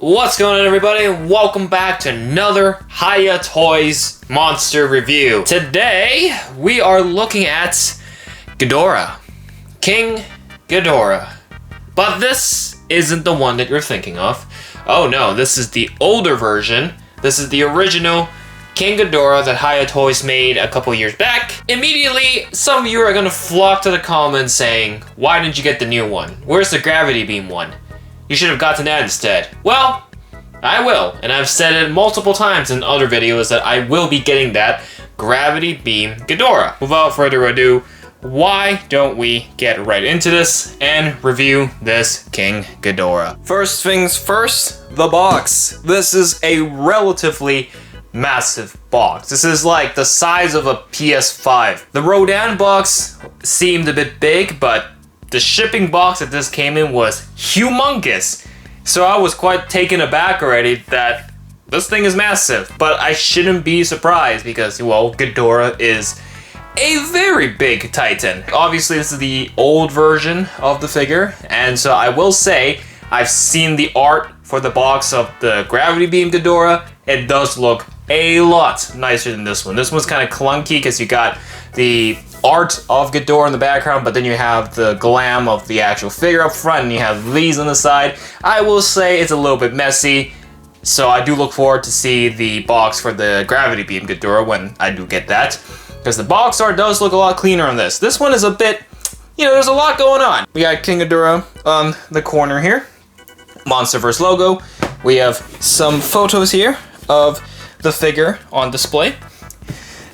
What's going on, everybody? Welcome back to another Hiya Toys monster review. Today we are looking at Ghidorah, King Ghidorah. But this isn't the one that you're thinking of. Oh no, this is the older version. This is the original King Ghidorah that Hiya Toys made a couple years back. Immediately, some of you are gonna flock to the comments saying, why didn't you get the new one? Where's the gravity beam one? You should have gotten that instead. Well, I will, and I've said it multiple times in other videos that I will be getting that gravity beam Ghidorah. Without further ado, why don't we get right into this and review this King Ghidorah? First things first, the box. This is a relatively massive box. This is like the size of a PS5. The Rodan box seemed a bit big, but the shipping box that this came in was humongous. So I was quite taken aback already that this thing is massive. But I shouldn't be surprised because, well, Ghidorah is a very big titan. Obviously, this is the old version of the figure. And so I will say, I've seen the art for the box of the gravity beam Ghidorah. It does look a lot nicer than this one. This one's kind of clunky because you got the art of Ghidorah in the background, but then you have the glam of the actual figure up front, and you have these on the side. I will say it's a little bit messy, so I do look forward to see the box for the gravity beam Ghidorah when I do get that, because the box art does look a lot cleaner on this. This one is a bit, there's a lot going on. We got King Ghidorah on the corner here, Monsterverse logo. We have some photos here of the figure on display.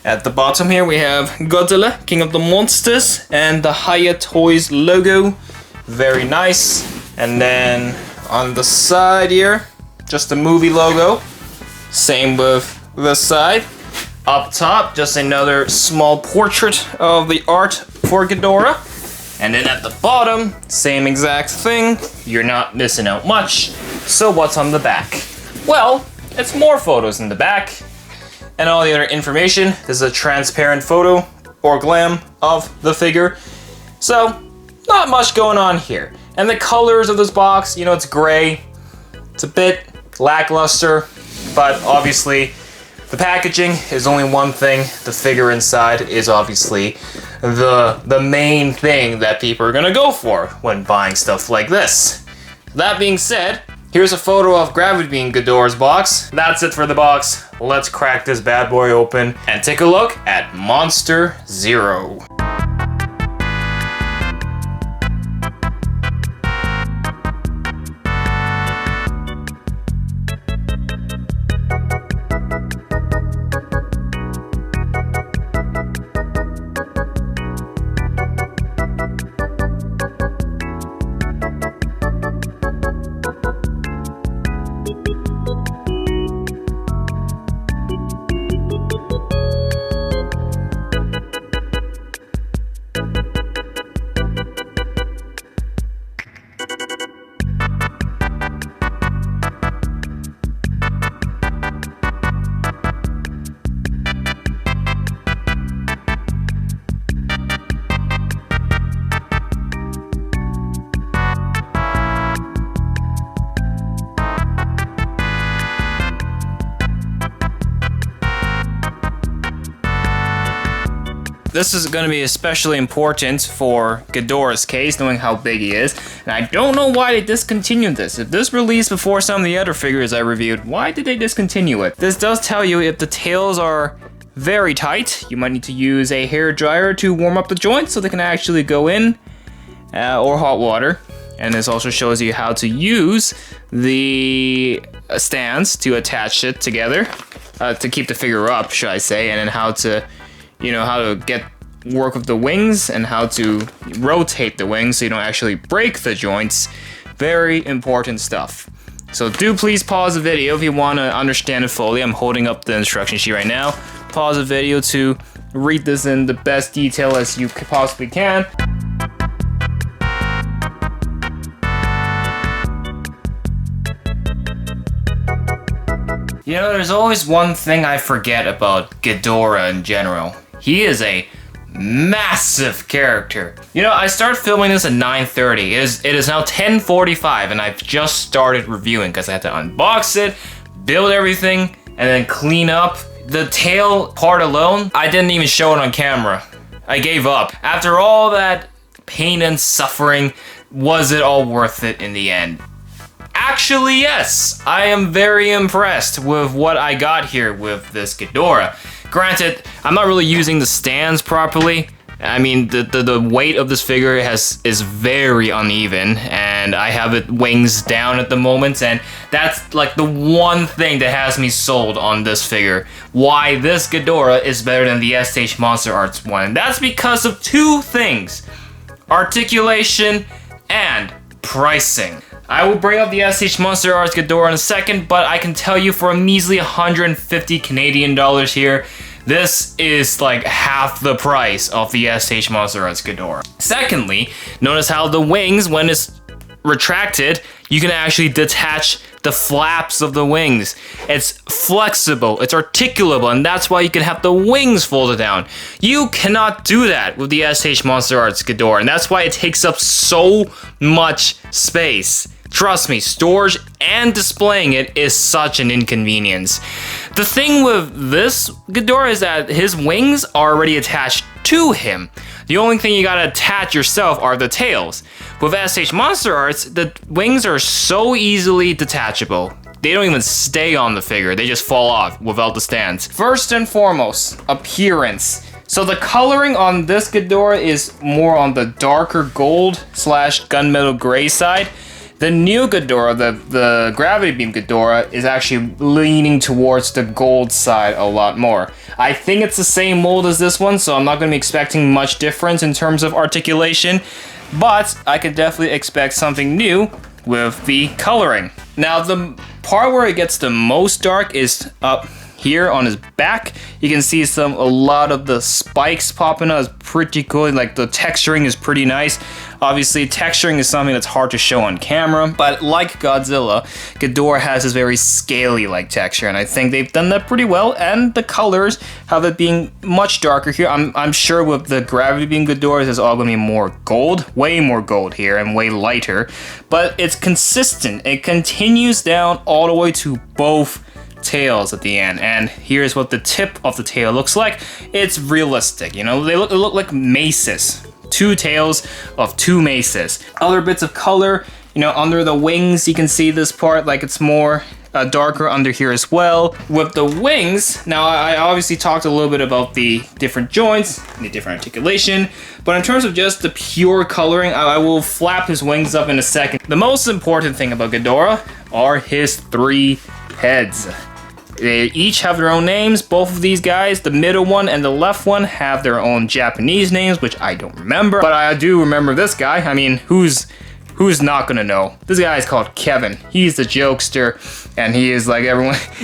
At the bottom here we have Godzilla, King of the Monsters, and the Hiya Toys logo. Very nice. And then on the side here, just the movie logo. Same with this side. Up top, just another small portrait of the art for Ghidorah. And then at the bottom, same exact thing. You're not missing out much. So what's on the back? Well, it's more photos in the back. And all the other information. This is a transparent photo or glam of the figure. So, not much going on here. And the colors of this box, it's gray. It's a bit lackluster, but obviously the packaging is only one thing. The figure inside is obviously the main thing that people are gonna go for when buying stuff like this. That being said, here's a photo of Gravity Beam Ghidorah's box. That's it for the box. Let's crack this bad boy open and take a look at Monster Zero. This is going to be especially important for Ghidorah's case, knowing how big he is. And I don't know why they discontinued this. If this released before some of the other figures I reviewed, why did they discontinue it? This does tell you if the tails are very tight, you might need to use a hair dryer to warm up the joints so they can actually go in, or hot water. And this also shows you how to use the stands to attach it together, to keep the figure up, should I say, and then how to how to get work with the wings and how to rotate the wings so you don't actually break the joints. Very important stuff. So do please pause the video if you want to understand it fully. I'm holding up the instruction sheet right now. Pause the video to read this in the best detail as you possibly can. There's always one thing I forget about Ghidorah in general. He is a massive character. You know, I started filming this at 9:30. It is now 10:45 and I've just started reviewing because I had to unbox it, build everything, and then clean up. The tail part alone, I didn't even show it on camera. I gave up. After all that pain and suffering, was it all worth it in the end? Actually, yes. I am very impressed with what I got here with this Ghidorah. Granted, I'm not really using the stands properly. I mean, the weight of this figure is very uneven, and I have it wings down at the moment, and that's like the one thing that has me sold on this figure. Why this Ghidorah is better than the SH Monsterart one. And that's because of two things: articulation and pricing. I will bring up the SH Monsterart Ghidorah in a second, but I can tell you for a measly 150 Canadian dollars here, this is like half the price of the SH Monsterart Ghidorah. Secondly, notice how the wings, when it's retracted, you can actually detach the flaps of the wings. It's flexible, it's articulable, and that's why you can have the wings folded down. You cannot do that with the SH Monsterart Ghidorah, and that's why it takes up so much space. Trust me, storage and displaying it is such an inconvenience. The thing with this Ghidorah is that his wings are already attached to him. The only thing you gotta attach yourself are the tails. With SH Monsterart, the wings are so easily detachable. They don't even stay on the figure, they just fall off without the stands. First and foremost, appearance. So the coloring on this Ghidorah is more on the darker gold / gunmetal gray side. The new Ghidorah, the Gravity Beam Ghidorah, is actually leaning towards the gold side a lot more. I think it's the same mold as this one, so I'm not going to be expecting much difference in terms of articulation, but I could definitely expect something new with the coloring. Now, the part where it gets the most dark is up here on his back. You can see a lot of the spikes popping out. It's pretty cool. Like, the texturing is pretty nice. Obviously, texturing is something that's hard to show on camera, but like Godzilla, Ghidorah has this very scaly-like texture, and I think they've done that pretty well, and the colors have it being much darker here. I'm sure with the Gravity Beam Ghidorah, it's all going to be more gold, way more gold here, and way lighter, but it's consistent. It continues down all the way to both tails at the end, and here's what the tip of the tail looks like. It's realistic, you know, they look like maces. Two tails of two maces. Other bits of color, you know, under the wings, you can see this part, like it's more darker under here as well. With the wings, now I obviously talked a little bit about the different joints, the different articulation, but in terms of just the pure coloring, I will flap his wings up in a second. The most important thing about Ghidorah are his three heads. They each have their own names. Both of these guys, the middle one and the left one, have their own Japanese names, which I don't remember. But I do remember this guy. I mean, who's not gonna know? This guy is called Kevin. He's the jokester, and he is like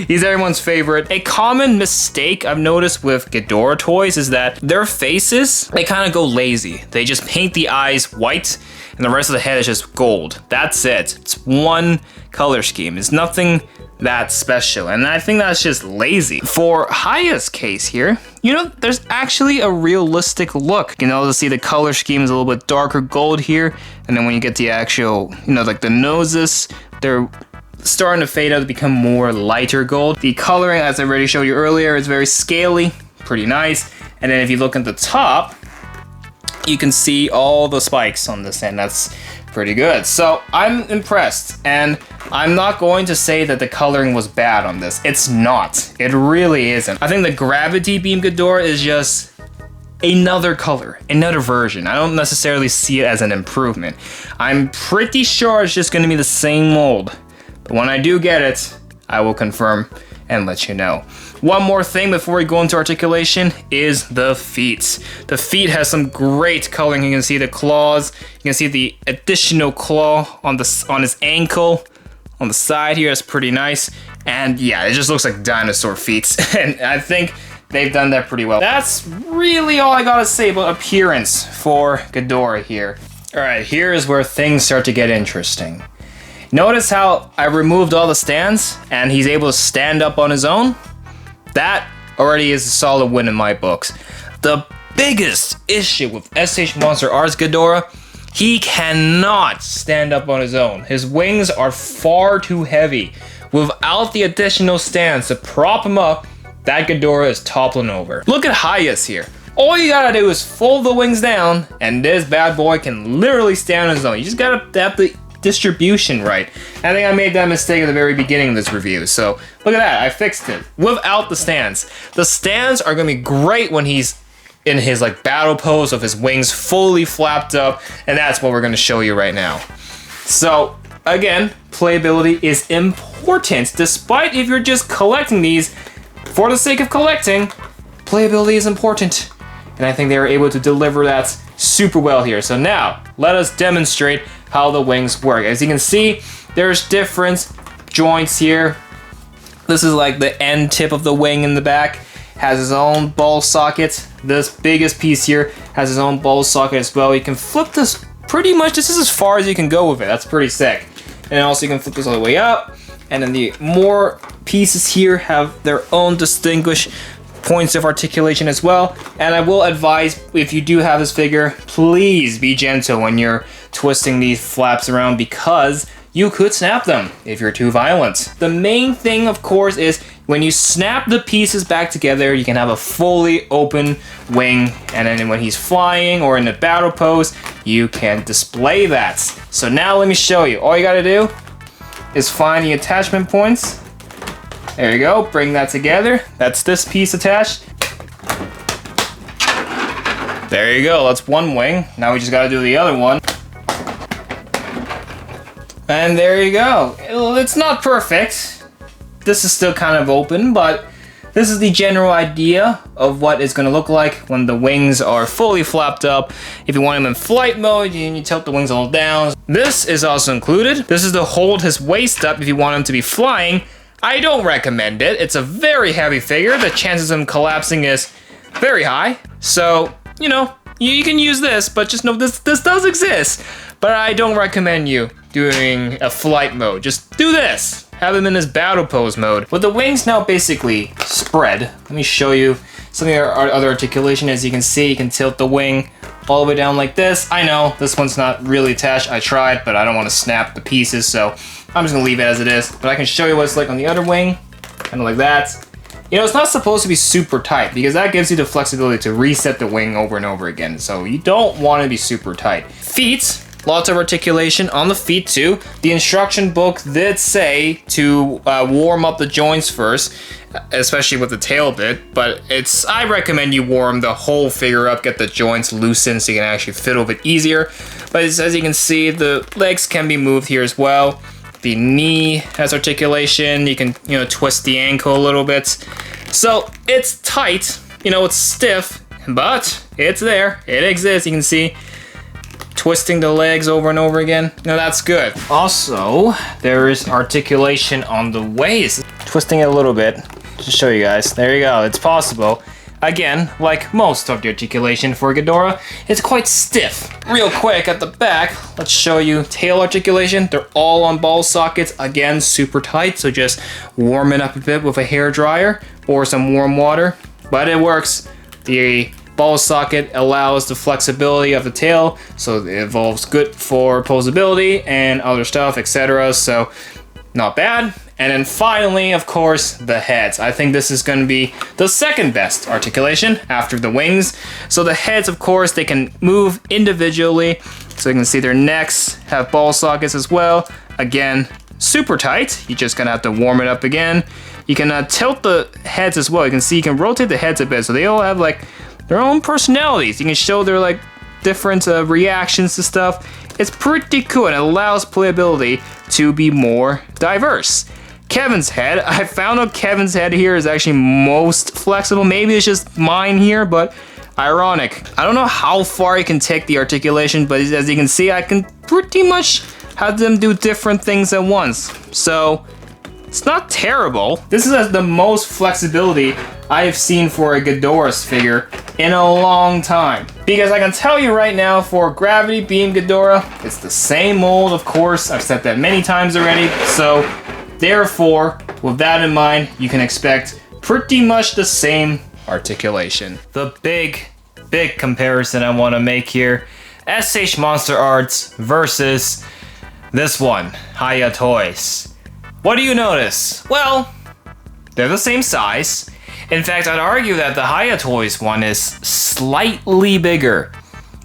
he's everyone's favorite. A common mistake I've noticed with Ghidorah toys is that their faces, they kind of go lazy. They just paint the eyes white, and the rest of the head is just gold. That's it. It's one color scheme. It's nothing that special, and I think that's just lazy. For Hiya's case here, you know, there's actually a realistic look. You know, to see the color scheme is a little bit darker gold here, and then when you get the actual, you know, like the noses, they're starting to fade out to become more lighter gold. The coloring, as I already showed you earlier, is very scaly, pretty nice. And then if you look at the top, you can see all the spikes on this end. That's pretty good. So I'm impressed, and I'm not going to say that the coloring was bad on this. It's not. It really isn't. I think the Gravity Beam Ghidorah is just another color, another version. I don't necessarily see it as an improvement. I'm pretty sure it's just going to be the same mold, but when I do get it, I will confirm and let you know. One more thing before we go into articulation is the feet. The feet has some great coloring. You can see the claws. You can see the additional claw on his ankle on the side here. It's pretty nice. And yeah, it just looks like dinosaur feet. And I think they've done that pretty well. That's really all I gotta say about appearance for Ghidorah here. All right, here is where things start to get interesting. Notice how I removed all the stands and he's able to stand up on his own? That already is a solid win in my books. The biggest issue with SH Monsterart's Ghidorah, he cannot stand up on his own. His wings are far too heavy. Without the additional stands to prop him up, that Ghidorah is toppling over. Look at Hiya's here. All you gotta do is fold the wings down, and this bad boy can literally stand on his own. You just gotta have the distribution right. I think I made that mistake at the very beginning of this review, so look at that, I fixed it. Without the stands. The stands are gonna be great when he's in his like battle pose of his wings fully flapped up, and that's what we're gonna show you right now. So again, playability is important. Despite if you're just collecting these for the sake of collecting, playability is important. And I think they were able to deliver that super well here. So now, let us demonstrate how the wings work. As you can see, there's different joints here. This is like the end tip of the wing in the back. Has its own ball socket. This biggest piece here has its own ball socket as well. You can flip this pretty much, this is as far as you can go with it. That's pretty sick. And also you can flip this all the way up. And then the more pieces here have their own distinguished points of articulation as well. And I will advise, if you do have this figure, please be gentle when you're twisting these flaps around, because you could snap them if you're too violent. The main thing, of course, is when you snap the pieces back together, you can have a fully open wing, and then when he's flying or in a battle pose, you can display that. So now let me show you. All you gotta do is find the attachment points. There you go, bring that together. That's this piece attached. There you go, that's one wing. Now we just gotta do the other one. And there you go. It's not perfect. This is still kind of open, but this is the general idea of what it's gonna look like when the wings are fully flapped up. If you want him in flight mode, you tilt the wings all down. This is also included. This is to hold his waist up if you want him to be flying. I don't recommend it. It's a very heavy figure. The chances of him collapsing is very high. So, you know, you can use this, but just know this does exist. But I don't recommend you doing a flight mode. Just do this. Have him in his battle pose mode. With the wings now basically spread, let me show you some of our other articulation. As you can see, you can tilt the wing all the way down like this. I know this one's not really attached. I tried, but I don't want to snap the pieces, so I'm just gonna leave it as it is. But I can show you what it's like on the other wing, kind of like that. You know, it's not supposed to be super tight because that gives you the flexibility to reset the wing over and over again. So you don't want to be super tight. Feet, lots of articulation on the feet too. The instruction book did say to warm up the joints first, especially with the tail bit, but I recommend you warm the whole figure up, get the joints loosened so you can actually fiddle with it easier. But as you can see, the legs can be moved here as well. The knee has articulation. You can, twist the ankle a little bit. So it's tight, it's stiff, but it's there. It exists. You can see twisting the legs over and over again. Now that's good. Also, there is articulation on the waist. Twisting it a little bit to show you guys. There you go. It's possible. Again, like most of the articulation for Ghidorah, it's quite stiff. Real quick at the back, let's show you tail articulation. They're all on ball sockets. Again, super tight, so just warm it up a bit with a hair dryer or some warm water, but it works. The ball socket allows the flexibility of the tail, so it evolves good for posability and other stuff, etc. So not bad. And then finally, of course, the heads. I think this is going to be the second best articulation after the wings. So the heads, of course, they can move individually. So you can see their necks have ball sockets as well. Again, super tight. You're just going to have to warm it up again. You can tilt the heads as well. You can see you can rotate the heads a bit. So they all have like their own personalities. You can show their like different reactions to stuff. It's pretty cool and it allows playability to be more diverse. Kevin's head, I found out Kevin's head here is actually most flexible. Maybe it's just mine here, but ironic. I don't know how far I can take the articulation, but as you can see, I can pretty much have them do different things at once. So it's not terrible. This is the most flexibility I have seen for a Ghidorah's figure in a long time. Because I can tell you right now, for Gravity Beam Ghidorah, it's the same mold, of course. I've said that many times already. So therefore, with that in mind, you can expect pretty much the same articulation. The big big comparison I want to make here. SH Monsterart versus this one, Hiya Toys. What do you notice? Well, they're the same size. In fact, I'd argue that the Hiya Toys one is slightly bigger,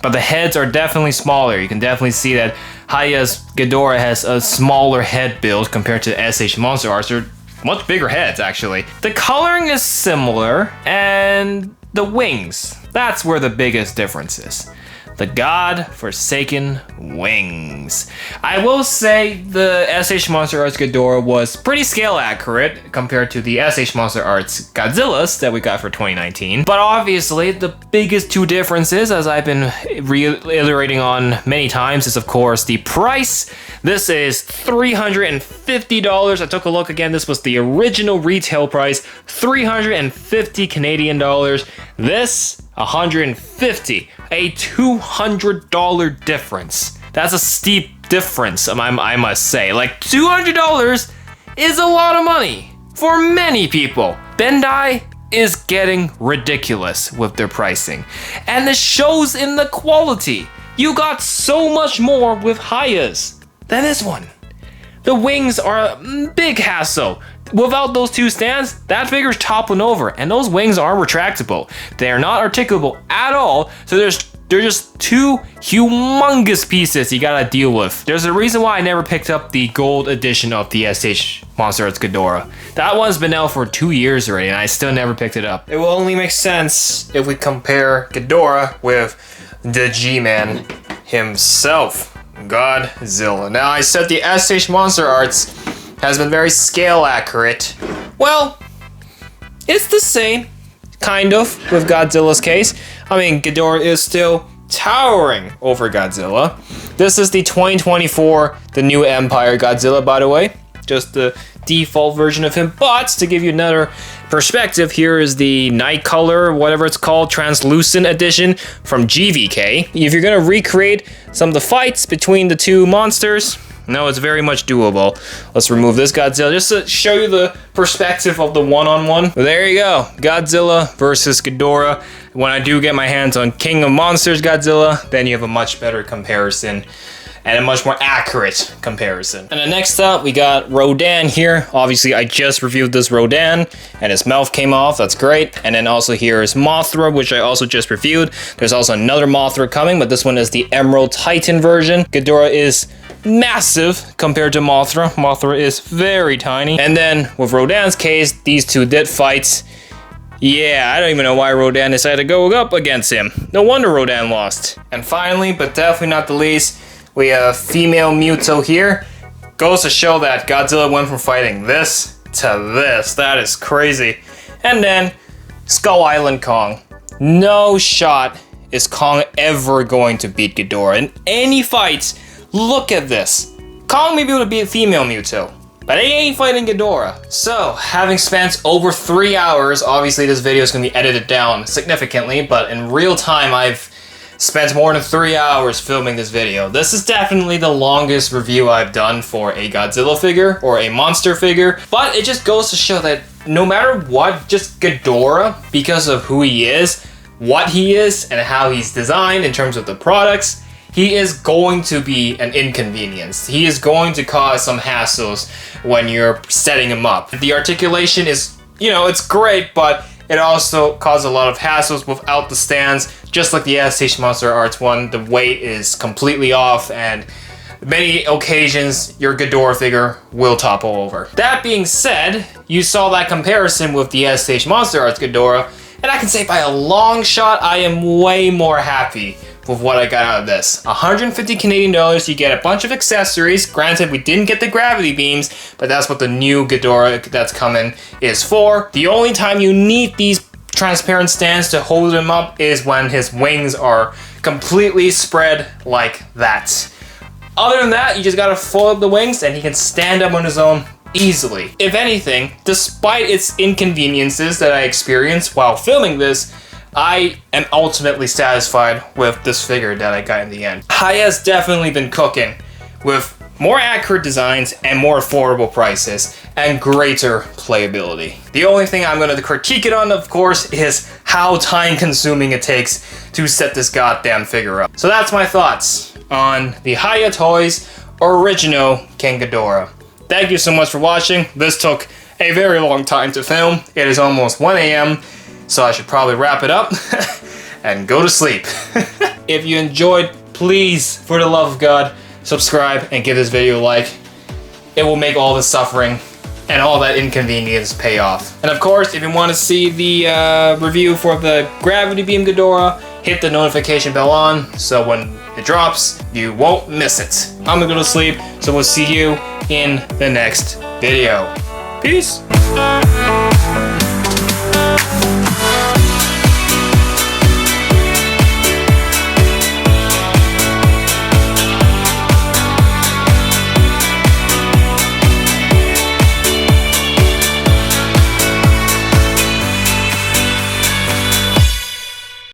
but the heads are definitely smaller. You can definitely see that Hiya's Ghidorah has a smaller head build compared to SH Monsterart. They're much bigger heads, actually. The coloring is similar, and the wings, that's where the biggest difference is. The God-forsaken wings. I will say the SH Monsterart's Ghidorah was pretty scale accurate compared to the SH Monsterart's Godzillas that we got for 2019. But obviously, the biggest two differences, as I've been reiterating on many times, is of course the price. This is $350. I took a look again. This was the original retail price, 350 Canadian dollars. This, 150, a $200 difference. That's a steep difference, I must say. Like, $200 is a lot of money for many people. Bandai is getting ridiculous with their pricing, and this shows in the quality. You got so much more with Hiya's than this one. The wings are a big hassle. Without those two stands, that figure's toppling over, and those wings are retractable. They are not articulable at all, so they're just two humongous pieces you gotta deal with. There's a reason why I never picked up the gold edition of the SH Monsterart's Ghidorah. That one's been out for 2 years already, and I still never picked it up. It will only make sense if we compare Ghidorah with the G-Man himself, Godzilla. Now, I said the SH Monsterart's has been very scale accurate. Well, it's the same, kind of, with Godzilla's case. I mean, Ghidorah is still towering over Godzilla. This is the 2024, the new Empire Godzilla, by the way. Just the default version of him. But to give you another perspective, here is the night color, whatever it's called, translucent edition from GVK. If you're gonna recreate some of the fights between the two monsters, no, it's very much doable. Let's remove this Godzilla just to show you the perspective of the one-on-one. There you go, Godzilla versus Ghidorah. When I do get my hands on King of Monsters Godzilla, then you have a much better comparison and a much more accurate comparison. And then next up, we got Rodan here. Obviously, I just reviewed this Rodan, and his mouth came off, that's great. And then also here is Mothra, which I also just reviewed. There's also another Mothra coming, but this one is the Emerald Titan version. Ghidorah is massive compared to Mothra. Mothra is very tiny. And then with Rodan's case, these two did fight. Yeah, I don't even know why Rodan decided to go up against him. No wonder Rodan lost. And finally, but definitely not the least, we have female MUTO here. Goes to show that Godzilla went from fighting this to this. That is crazy. And then Skull Island Kong. No shot is Kong ever going to beat Ghidorah in any fights. Look at this. Kong may be able to beat female MUTO, but he ain't fighting Ghidorah. So, having spent over 3 hours, obviously this video is going to be edited down significantly, but in real time I've spent more than 3 hours filming this video. This is definitely the longest review I've done for a Godzilla figure or a monster figure, but it just goes to show that no matter what, just Ghidorah, because of who he is, what he is, and how he's designed in terms of the products, he is going to be an inconvenience. He is going to cause some hassles when you're setting him up. The articulation is, you know, it's great, but it also causes a lot of hassles without the stands. Just like the SH Monsterart one, the weight is completely off, and many occasions your Ghidorah figure will topple over. That being said, you saw that comparison with the SH Monsterart Ghidorah, and I can say by a long shot, I am way more happy with what I got out of this. 150 Canadian dollars, you get a bunch of accessories. Granted, we didn't get the gravity beams, but that's what the new Ghidorah that's coming is for. The only time you need these transparent stands to hold him up is when his wings are completely spread like that. Other than that, you just gotta fold up the wings and he can stand up on his own easily. If anything, despite its inconveniences that I experienced while filming this, I am ultimately satisfied with this figure that I got in the end. Hiya's definitely been cooking with more accurate designs and more affordable prices. and greater playability. The only thing I'm going to critique it on, of course, is how time consuming it takes to set this goddamn figure up. So that's my thoughts on the Hiya Toys original King Ghidorah. Thank you so much for watching. This took a very long time to film. It is almost 1 a.m. so I should probably wrap it up and go to sleep. If you enjoyed, please, for the love of God, subscribe and give this video a like. It will make all the suffering and all that inconvenience pay off. And of course, if you want to see the review for the Gravity Beam Ghidorah, hit the notification bell on so when it drops, you won't miss it. I'm gonna go to sleep, so we'll see you in the next video. Peace!